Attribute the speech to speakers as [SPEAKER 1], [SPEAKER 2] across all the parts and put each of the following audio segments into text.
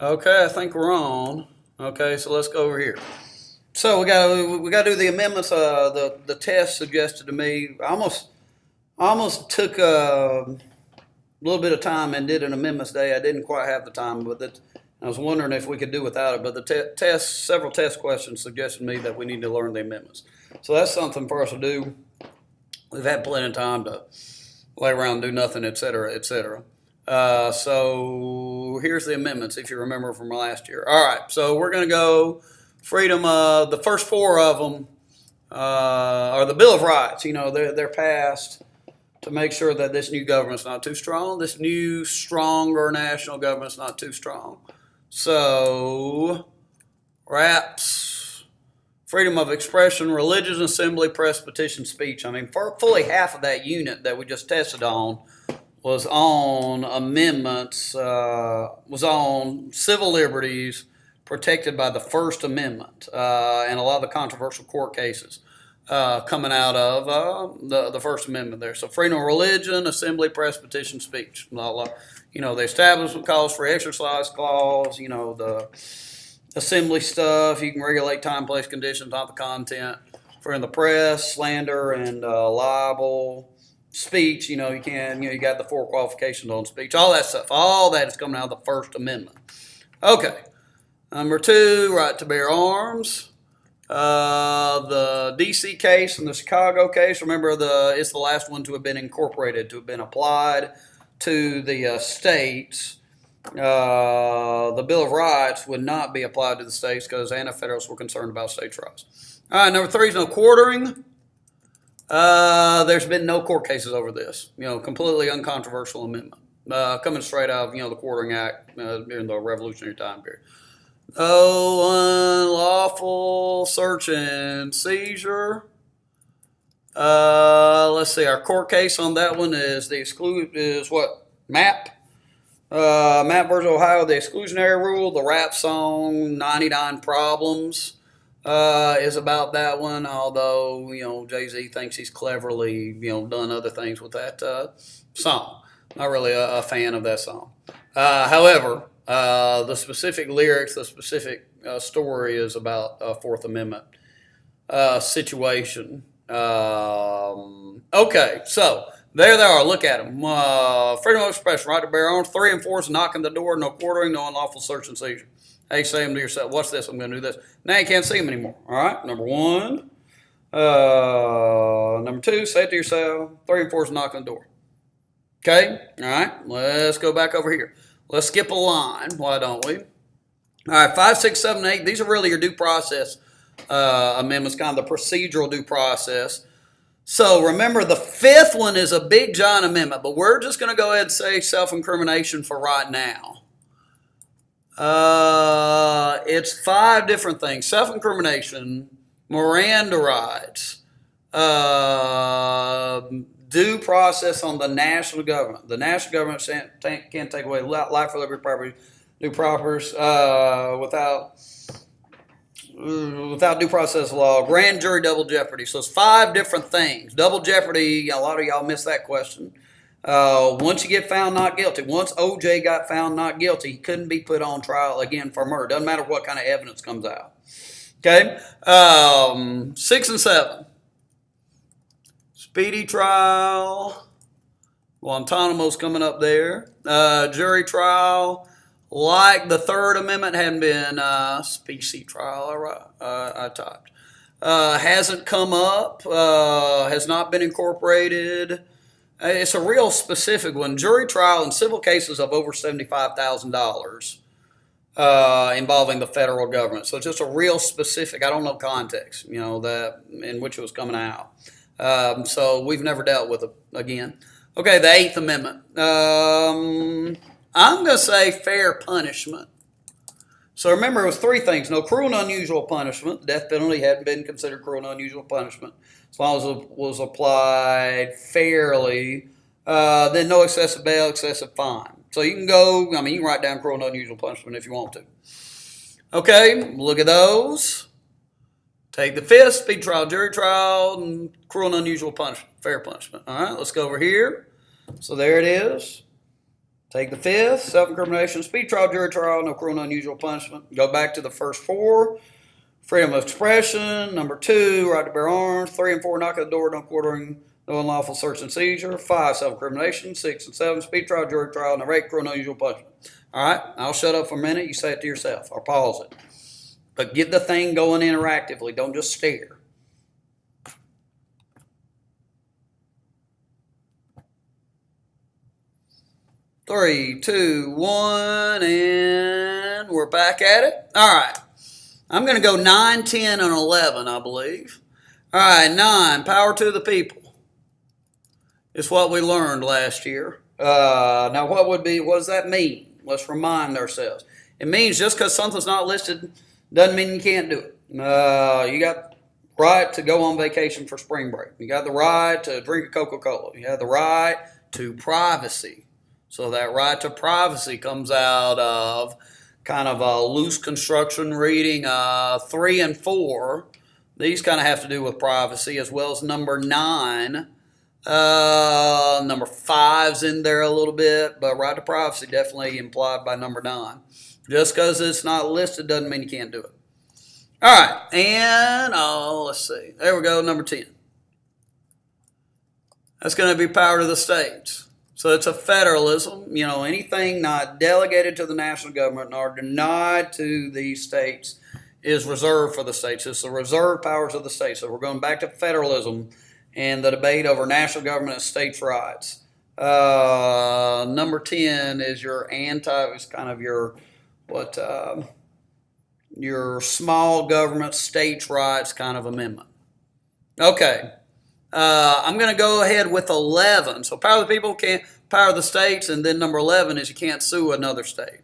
[SPEAKER 1] Okay, I think we're on. Okay, so let's go over here. So we got to do the amendments. The test suggested to me. I almost took a little bit of time and did an amendments day. I didn't quite have the time, but I was wondering if we could do without it. But the several test questions suggested to me that we need to learn the amendments. So that's something for us to do. We've had plenty of time to lay around and do nothing, et cetera, et cetera. So here's the amendments, if you remember from last year. All right, so we're going to go freedom. The first four of them are the Bill of Rights. You know, they're passed to make sure that this new government's not too strong. This new, stronger national government's not too strong. So, RAPS, freedom of expression, religious assembly, press, petition, speech. I mean, fully half of that unit that we just tested on was on amendments, was on civil liberties protected by the First Amendment, and a lot of the controversial court cases coming out of the First Amendment there. So freedom of religion, assembly, press, petition, speech. You know, the Establishment Clause, Free Exercise Clause, you know, the assembly stuff. You can regulate time, place, conditions, not the content. Freedom of the press, slander, and libel. Speech, you know, you got the four qualifications on speech, all that stuff. All that is coming out of the First Amendment. Okay. Number two, right to bear arms. The D.C. case and the Chicago case, remember, it's the last one to have been incorporated, to have been applied to the states. The Bill of Rights would not be applied to the states because anti-federalists were concerned about states' rights. All right, number three is no quartering. There's been no court cases over this. You know, completely uncontroversial amendment. Coming straight out of, the Quartering Act during the Revolutionary time period. Unlawful search and seizure. Let's see. Our court case on that one is what? MAP. MAP versus Ohio, the exclusionary rule. The rap song, 99 Problems, is about that one. Although, Jay-Z thinks he's cleverly, done other things with that song. Not really a fan of that song. However, the specific lyrics, the specific story is about Fourth Amendment situation. Okay, so there they are. Look at them. Freedom of expression, right to bear arms. 3 and 4 is knocking the door, no quartering, no unlawful search and seizure. Hey, say them to yourself. Watch this. I'm going to do this. Now you can't see them anymore. All right, number 1. Number 2, say it to yourself. 3 and 4 is knocking the door. Okay, all right, let's go back over here. Let's skip a line, why don't we? All right, 5, 6, 7, 8, these are really your due process amendments, kind of the procedural due process. So remember, the 5th one is a Big John amendment, but we're just going to go ahead and say self-incrimination for right now. It's 5 different things. Self-incrimination, Miranda rights, due process on the national government. The national government can't take away life, liberty, property, due process without due process law. Grand jury, double jeopardy. So it's 5 different things. Double jeopardy, a lot of y'all missed that question. Once you get found not guilty, once OJ got found not guilty, he couldn't be put on trial again for murder. Doesn't matter what kind of evidence comes out. Okay? 6 and 7. Speedy trial. Guantanamo's coming up there. Jury trial. Like the Third Amendment hadn't been specie trial. I typed. Hasn't come up. Has not been incorporated. It's a real specific one. Jury trial in civil cases of over $75,000 involving the federal government. So it's just a real specific. I don't know context. That in which it was coming out. So we've never dealt with it again. Okay, the 8th Amendment. I'm going to say fair punishment. So remember, it was 3 things. No cruel and unusual punishment. The death penalty hadn't been considered cruel and unusual punishment as long as it was applied fairly. Then no excessive bail, excessive fine. So you can you can write down cruel and unusual punishment if you want to. Okay, look at those. Take the 5th, speed trial, jury trial, and cruel and unusual punishment, fair punishment. All right, let's go over here. So there it is. Take the fifth, self-incrimination, speed trial, jury trial, no cruel and unusual punishment. Go back to the first four. Freedom of expression. Number 2, right to bear arms. 3 and 4, knock at the door, no quartering, no unlawful search and seizure. 5, self-incrimination. 6 and 7, speed trial, jury trial, no rape, cruel and unusual punishment. All right, I'll shut up for a minute. You say it to yourself. I'll pause it. But get the thing going interactively. Don't just stare. Three, 2, 1, and we're back at it. All right. I'm going to go 9, 10, and 11, I believe. All right, 9, power to the people. It's what we learned last year. Now, what does that mean? Let's remind ourselves. It means just because something's not listed doesn't mean you can't do it. You got the right to go on vacation for spring break. You got the right to drink a Coca-Cola. You have the right to privacy. So that right to privacy comes out of kind of a loose construction reading 3 and 4. These kind of have to do with privacy, as well as number 9. Number 5's in there a little bit, but right to privacy definitely implied by number 9. Just because it's not listed doesn't mean you can't do it. All right, and let's see. There we go, number 10. That's going to be power to the states. So it's a federalism. You know, anything not delegated to the national government nor denied to the states is reserved for the states. It's the reserved powers of the states. So we're going back to federalism and the debate over national government and states' rights. Number 10 is it's kind of your small government states' rights kind of amendment. Okay. I'm going to go ahead with 11. So power of the people, can't power of the states, and then number 11 is you can't sue another state.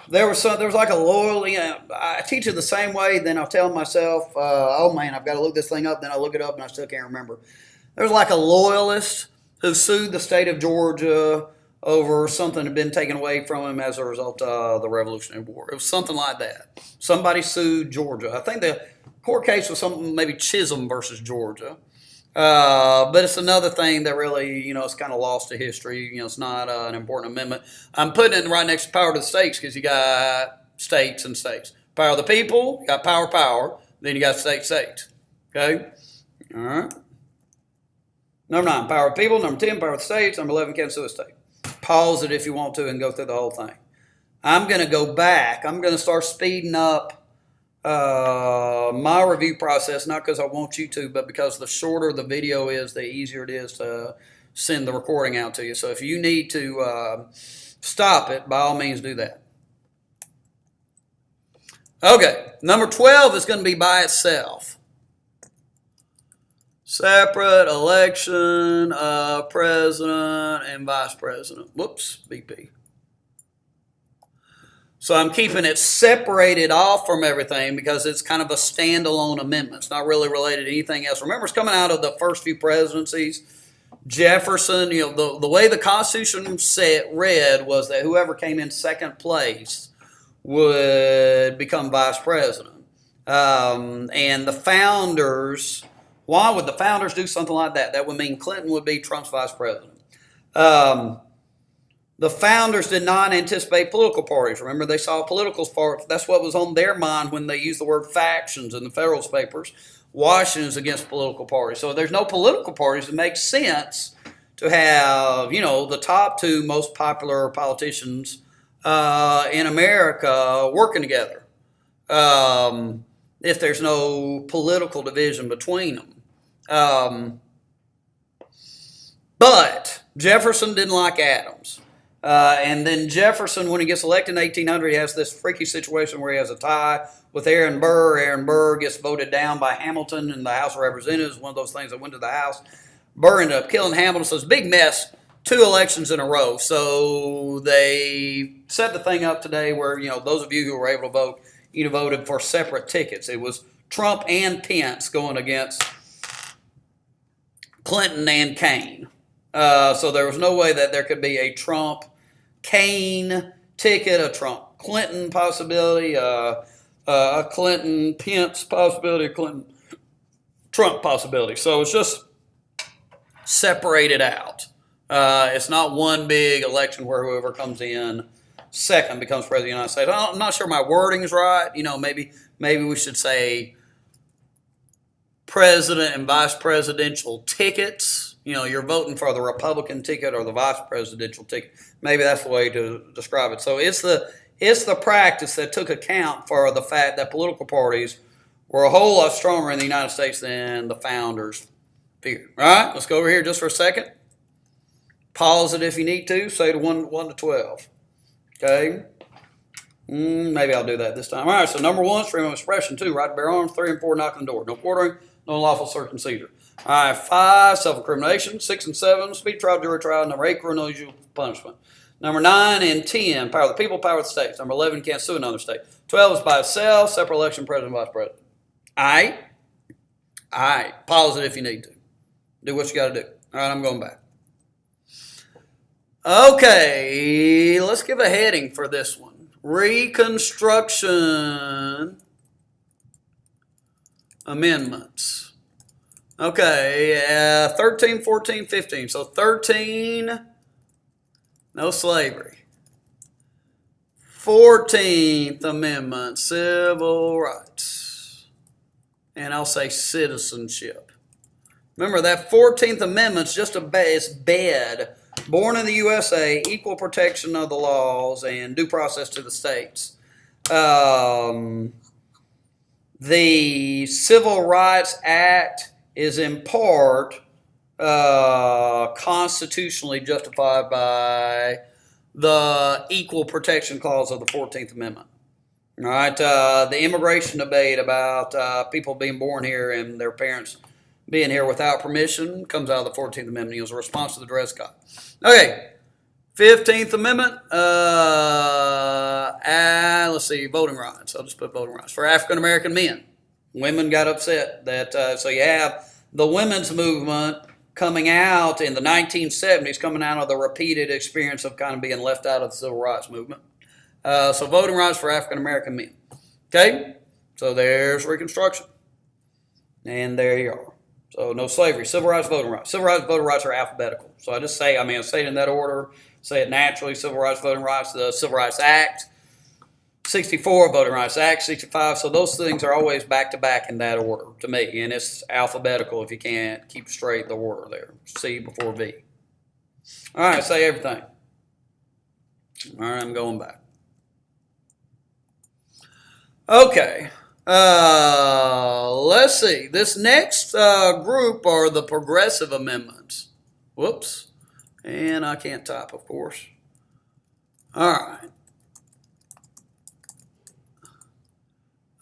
[SPEAKER 1] There was like a loyalty. I teach it the same way. Then I'll tell myself, oh man, I've got to look this thing up. Then I look it up and I still can't remember. There's like a loyalist who sued the state of Georgia over something that had been taken away from him as a result of the Revolutionary War. It was something like that. Somebody sued Georgia. I think the court case was something maybe Chisholm versus Georgia. But it's another thing that really, it's kind of lost to history. It's not an important amendment. I'm putting it right next to power to the states because you got states and states. Power of the people, you got power. Then you got states. Okay? All right. Number 9, power of the people. Number 10, power of the states. Number 11, can't sue a state. Pause it if you want to and go through the whole thing. I'm going to go back. I'm going to start speeding up my review process, not because I want you to, but because the shorter the video is, the easier it is to send the recording out to you. So if you need to stop it, by all means do that. Okay, number 12 is going to be by itself. Separate election of president and vice president. Whoops, BP. So I'm keeping it separated off from everything because it's kind of a standalone amendment. It's not really related to anything else. Remember, it's coming out of the first few presidencies. Jefferson, the way the Constitution read was that whoever came in second place would become vice president. And the founders, why would the founders do something like that? That would mean Clinton would be Trump's vice president. The founders did not anticipate political parties. Remember, they saw political parties. That's what was on their mind when they used the word factions in the Federalist Papers. Washington's against political parties. So there's no political parties. It makes sense to have, the top 2 most popular politicians in America working together. If there's no political division between them. But Jefferson didn't like Adams. And then Jefferson, when he gets elected in 1800, he has this freaky situation where he has a tie with Aaron Burr. Aaron Burr gets voted down by Hamilton in the House of Representatives, one of those things that went to the House. Burr ended up killing Hamilton, so it's a big mess, 2 elections in a row. So they set the thing up today where, those of you who were able to vote, voted for separate tickets. It was Trump and Pence going against Clinton and Kane. So there was no way that there could be a Trump-Kane ticket, a Trump-Clinton possibility, a Clinton-Pence possibility, a Clinton-Trump possibility. So it's just separated out. It's not one big election where whoever comes in second becomes president of the United States. I'm not sure my wording is right. Maybe we should say president and vice presidential tickets. You're voting for the Republican ticket or the vice presidential ticket. Maybe that's the way to describe it. So it's the practice that took account for the fact that political parties were a whole lot stronger in the United States than the founders figured. All right, let's go over here just for a second. Pause it if you need to. Say to 1 to 12. Okay? Maybe I'll do that this time. All right, so number 1 is freedom of expression. 2, right to bear arms. 3 and 4, knock on the door. No quartering, no unlawful search and seizure. All right, 5, self-incrimination. 6 and 7, speedy trial, jury trial. Number 8, criminal usual punishment. Number 9 and 10, power of the people, power of the states. Number 11, can't sue another state. 12 is by itself, separate election, president, vice president. All right? All right, pause it if you need to. Do what you got to do. All right, I'm going back. Okay, let's give a heading for this one. Reconstruction Amendments. Okay, 13, 14, 15. So 13, no slavery. 14th Amendment, civil rights. And I'll say citizenship. Remember, that 14th Amendment's just it's bed. Born in the USA, equal protection of the laws and due process to the states. The Civil Rights Act is in part constitutionally justified by the equal protection clause of the 14th Amendment. All right, the immigration debate about people being born here and their parents being here without permission comes out of the 14th Amendment. It was a response to the Dred Scott. Okay, 15th Amendment. Let's see, voting rights. I'll just put voting rights for African American men. Women got upset that so you have the women's movement coming out in the 1970s, coming out of the repeated experience of kind of being left out of the civil rights movement. So voting rights for African American men. Okay, so there's Reconstruction, and there you are. So no slavery, civil rights, voting rights. Civil rights, voting rights are alphabetical. So I just say, I say it in that order, say it naturally, civil rights, voting rights, the Civil Rights Act, 64, Voting Rights Act, 65. So those things are always back to back in that order to me. And it's alphabetical if you can't keep straight the order there. C before V. All right, say everything. All right, I'm going back. Okay. Let's see. This next group are the progressive amendments. Whoops. And I can't type, of course. All right.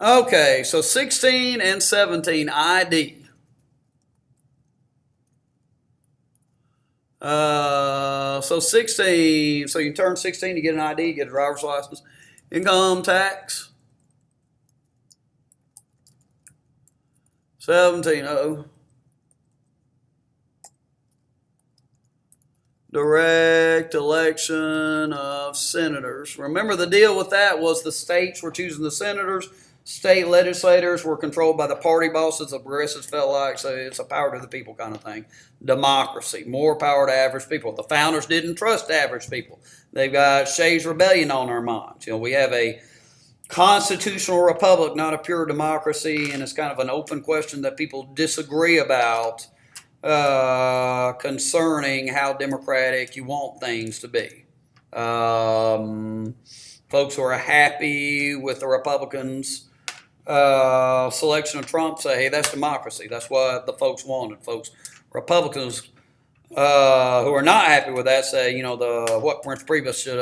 [SPEAKER 1] Okay, so 16 and 17 ID. So 16, so you turn 16, you get an ID, you get a driver's license. Income tax. 17, direct election of senators. Remember, the deal with that was the states were choosing the senators. State legislators were controlled by the party bosses. The progressives felt like, so it's a power to the people kind of thing. Democracy, more power to average people. The founders didn't trust average people. They've got Shays' Rebellion on our minds. We have a constitutional republic, not a pure democracy, and it's kind of an open question that people disagree about concerning how democratic you want things to be. Folks who are happy with the Republicans' selection of Trump say, hey, that's democracy. That's what the folks wanted. Republicans who are not happy with that say, what Prince Priebus should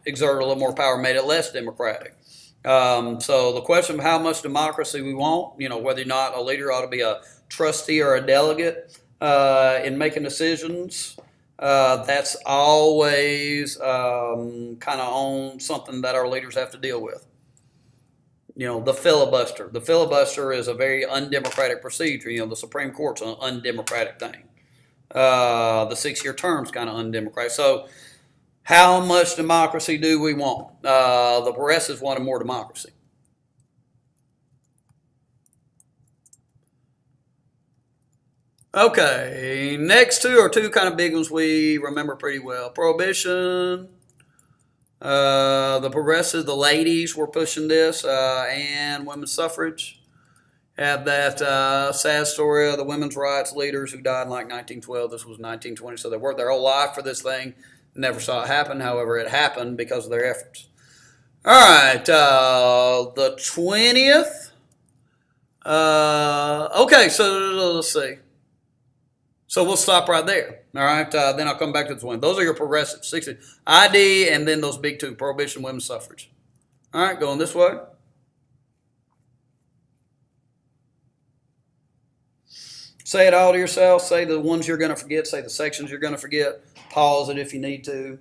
[SPEAKER 1] exert a little more power, made it less democratic. So the question of how much democracy we want, whether or not a leader ought to be a trustee or a delegate in making decisions, that's always kind of on something that our leaders have to deal with. The filibuster. The filibuster is a very undemocratic procedure. The Supreme Court's an undemocratic thing. The 6-year term's kind of undemocratic. So how much democracy do we want? The progressives wanted more democracy. Okay, next two are two kind of big ones we remember pretty well. Prohibition. The progressives, the ladies were pushing this, and women's suffrage. Have that sad story of the women's rights leaders who died in like 1912. This was 1920, so they worked their whole life for this thing. Never saw it happen. However, it happened because of their efforts. All right, the 20th. Okay, so let's see. So we'll stop right there. All right, then I'll come back to the 20. Those are your progressives. 60 ID, and then those big two: prohibition, women's suffrage. All right, going this way. Say it all to yourself. Say the ones you're going to forget. Say the sections you're going to forget. Pause it if you need to.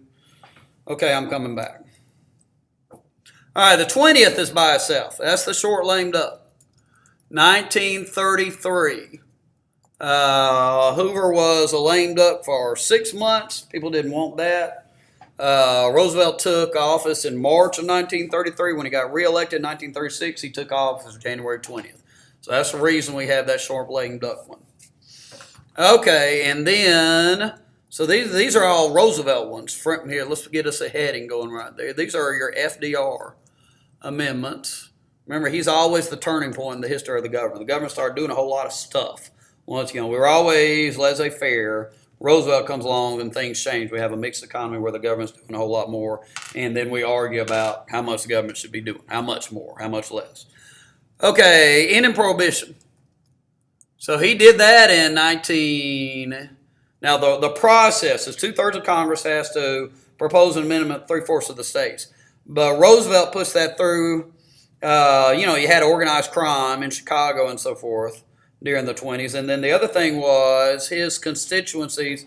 [SPEAKER 1] Okay, I'm coming back. All right, the 20th is by itself. That's the short lame duck. 1933. Hoover was a lame duck for 6 months. People didn't want that. Roosevelt took office in March of 1933. When he got reelected in 1936, he took office January 20th. So that's the reason we have that short lame duck one. Okay, and then, so these are all Roosevelt ones. Here, let's get us a heading going right there. These are your FDR amendments. Remember, he's always the turning point in the history of the government. The government started doing a whole lot of stuff. Once, we were always laissez-faire. Roosevelt comes along and things change. We have a mixed economy where the government's doing a whole lot more, and then we argue about how much the government should be doing, how much more, how much less. Okay, ending prohibition. So he did that in 19. Now the process is 2/3 of Congress has to propose an amendment, 3/4 of the states. But Roosevelt pushed that through. You had organized crime in Chicago and so forth during the 20s. And then the other thing was his constituencies,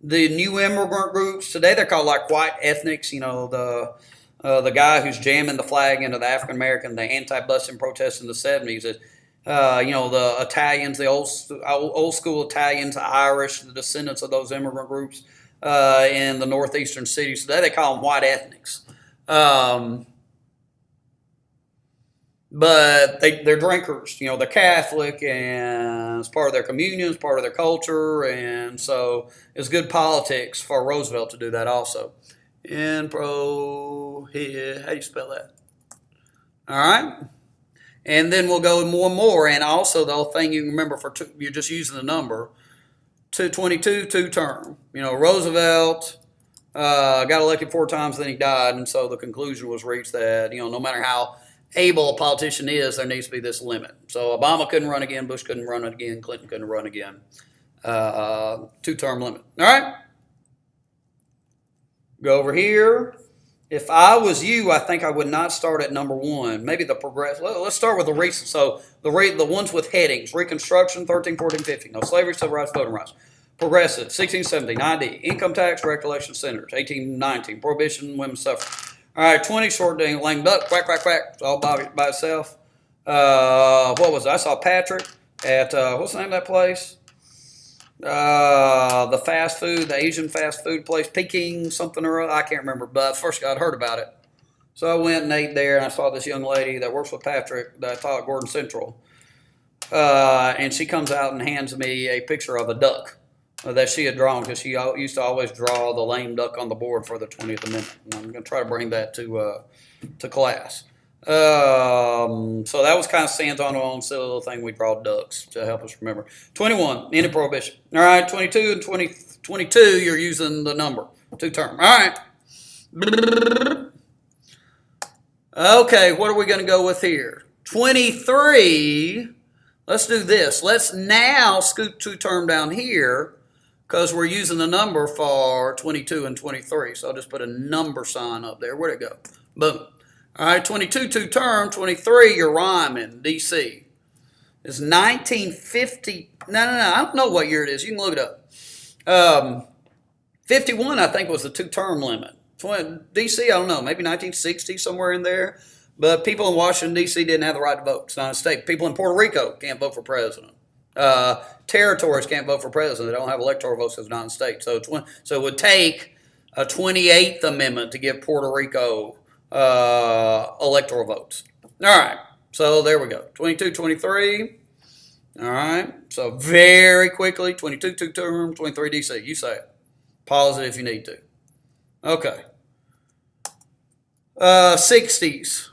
[SPEAKER 1] the new immigrant groups. Today they're called like white ethnics. The guy who's jamming the flag into the African American, the anti-busing protests in the 70s. The Italians, the old school Italians, the Irish, the descendants of those immigrant groups in the northeastern cities. Today they call them white ethnics. But they're drinkers. They're Catholic, and it's part of their communion, it's part of their culture, and so it's good politics for Roosevelt to do that also. How do you spell that? All right. And then we'll go more and more. And also the whole thing you can remember you're just using the number. 222, two-term. Roosevelt got elected 4 times, then he died. And so the conclusion was reached that, no matter how able a politician is, there needs to be this limit. So Obama couldn't run again, Bush couldn't run again, Clinton couldn't run again. 2-term limit. All right. Go over here. If I was you, I think I would not start at number 1. Maybe the progressive. Let's start with the recent. So the ones with headings: Reconstruction, 13, 14, 15. No slavery, civil rights, voting rights. Progressive, 16, 17. ID, income tax, direct election senators. 18, 19. Prohibition, women's suffrage. All right, 20. Short dang lame duck. Quack, quack, quack. It's all by itself. What was it? I saw Patrick at what's the name of that place? The fast food, the Asian fast food place, Peking something or other. I can't remember, but first I'd heard about it. So I went and ate there, and I saw this young lady that works with Patrick that I taught at Gordon Central. And she comes out and hands me a picture of a duck that she had drawn, because she used to always draw the lame duck on the board for the 20th Amendment. And I'm going to try to bring that to class. So that was kind of stands on our own silly little thing. We draw ducks to help us remember. 21, ending prohibition. All right, 22 and 22, you're using the number, 2-term. All right. Okay, what are we going to go with here? 23, let's do this. Let's now scoot 2-term down here, because we're using the number for 22 and 23. So I'll just put a number sign up there. Where'd it go? Boom. All right, 22, 2-term. 23, you're rhyming, D.C. It's 1950. No. I don't know what year it is. You can look it up. 51, I think, was the 2-term limit. D.C., I don't know, maybe 1960, somewhere in there. But people in Washington, D.C. didn't have the right to vote. It's not a state. People in Puerto Rico can't vote for president. Territories can't vote for president. They don't have electoral votes because it's not a state. So it would take a 28th Amendment to give Puerto Rico electoral votes. All right. So there we go. 22, 23. All right. So very quickly, 22 two-term, 23 DC. You say it. Pause it if you need to. Okay. 60s.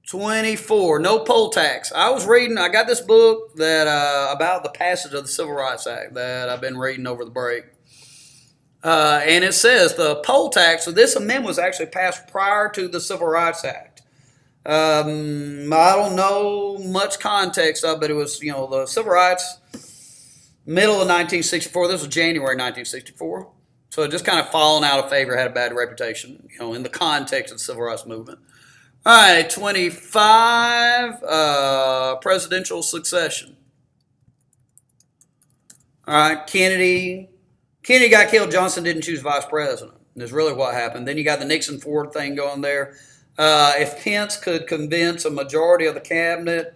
[SPEAKER 1] 24, no poll tax. I got this book that about the passage of the Civil Rights Act that I've been reading over the break. And it says the poll tax, so this amendment was actually passed prior to the Civil Rights Act. I don't know much context of it, but it was, the civil rights, middle of 1964. This was January 1964. So it just kind of fallen out of favor, had a bad reputation, in the context of the civil rights movement. All right, 25, presidential succession. All right, Kennedy got killed. Johnson didn't choose vice president. That's really what happened. Then you got the Nixon-Ford thing going there. If Pence could convince a majority of the cabinet,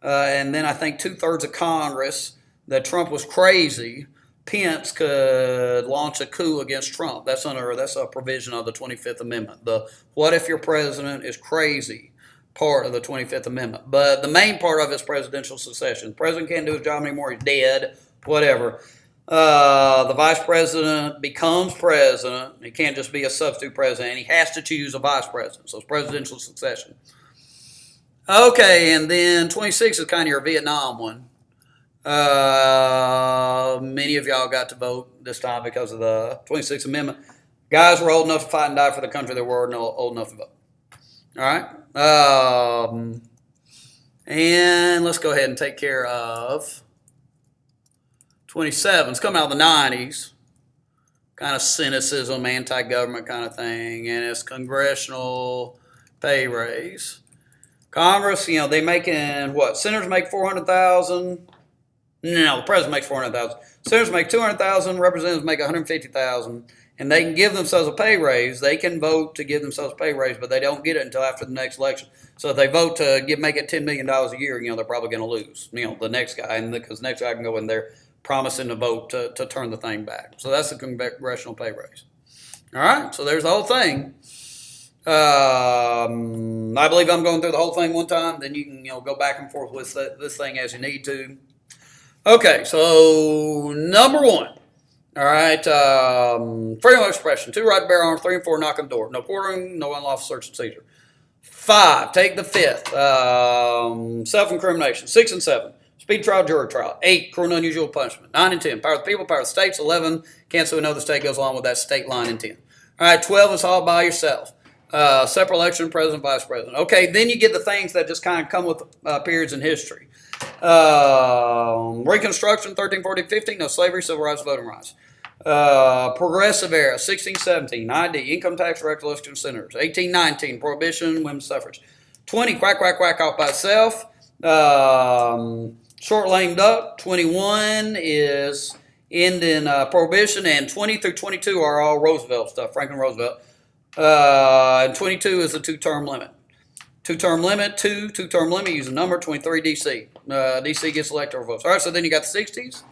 [SPEAKER 1] and then I think 2/3 of Congress, that Trump was crazy, Pence could launch a coup against Trump. That's a provision of the 25th Amendment. The "what if your president is crazy" part of the 25th Amendment. But the main part of it is presidential succession. The president can't do his job anymore. He's dead. Whatever. The vice president becomes president. He can't just be a substitute president. He has to choose a vice president. So it's presidential succession. Okay, and then 26 is kind of your Vietnam one. Many of y'all got to vote this time because of the 26th Amendment. Guys were old enough to fight and die for the country. They were old enough to vote. All right. And let's go ahead and take care of 27. It's coming out of the 90s. Kind of cynicism, anti-government kind of thing. And it's congressional pay raise. Congress, they making what? Senators make $400,000. No, the president makes $400,000. Senators make $200,000. Representatives make $150,000. And they can give themselves a pay raise. They can vote to give themselves a pay raise, but they don't get it until after the next election. So if they vote to make it $10 million a year, they're probably going to lose. The next guy, and because the next guy can go in there promising to vote to turn the thing back. So that's the congressional pay raise. All right, so there's the whole thing. I believe I'm going through the whole thing one time. Then you can go back and forth with this thing as you need to. Okay, so number one. All right, freedom of expression. 2, right to bear arms. 3 and 4, knock on the door. No quartering, no unlawful search and seizure. 5, take the 5th. Self-incrimination. 6 and 7, speed trial, jury trial. 8, cruel and unusual punishment. 9 and 10, power of the people, power of the states. 11, can't sue another state, goes along with that state line in 10. All right, 12 is all by yourself. Separate election, president, vice president. Okay, then you get the things that just kind of come with periods in history. Reconstruction, 13, 14, 15, no slavery, civil rights, voting rights. Progressive era, 16, 17, ID, income tax, recollection senators. 18, 19, prohibition, women's suffrage. 20, quack, quack, quack, off by itself. Short lame duck. 21 is ending prohibition, and 20 through 22 are all Roosevelt stuff, Franklin Roosevelt. And 22 is the 2-term limit. 2-term limit, two-term limit, use a number, 23 DC. DC gets electoral votes. All right, so then you got the 60s,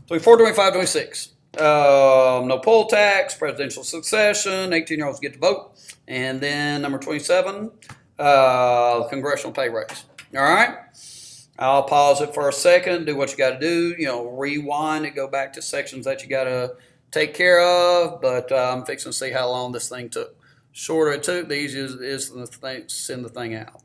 [SPEAKER 1] 24, 25, 26. No poll tax, presidential succession, 18-year-olds get to vote. And then number 27, congressional pay raise. All right? I'll pause it for a second, do what you got to do, rewind and go back to sections that you got to take care of. But I'm fixing to see how long this thing took. Shorter it took, the easier it is to send the thing out.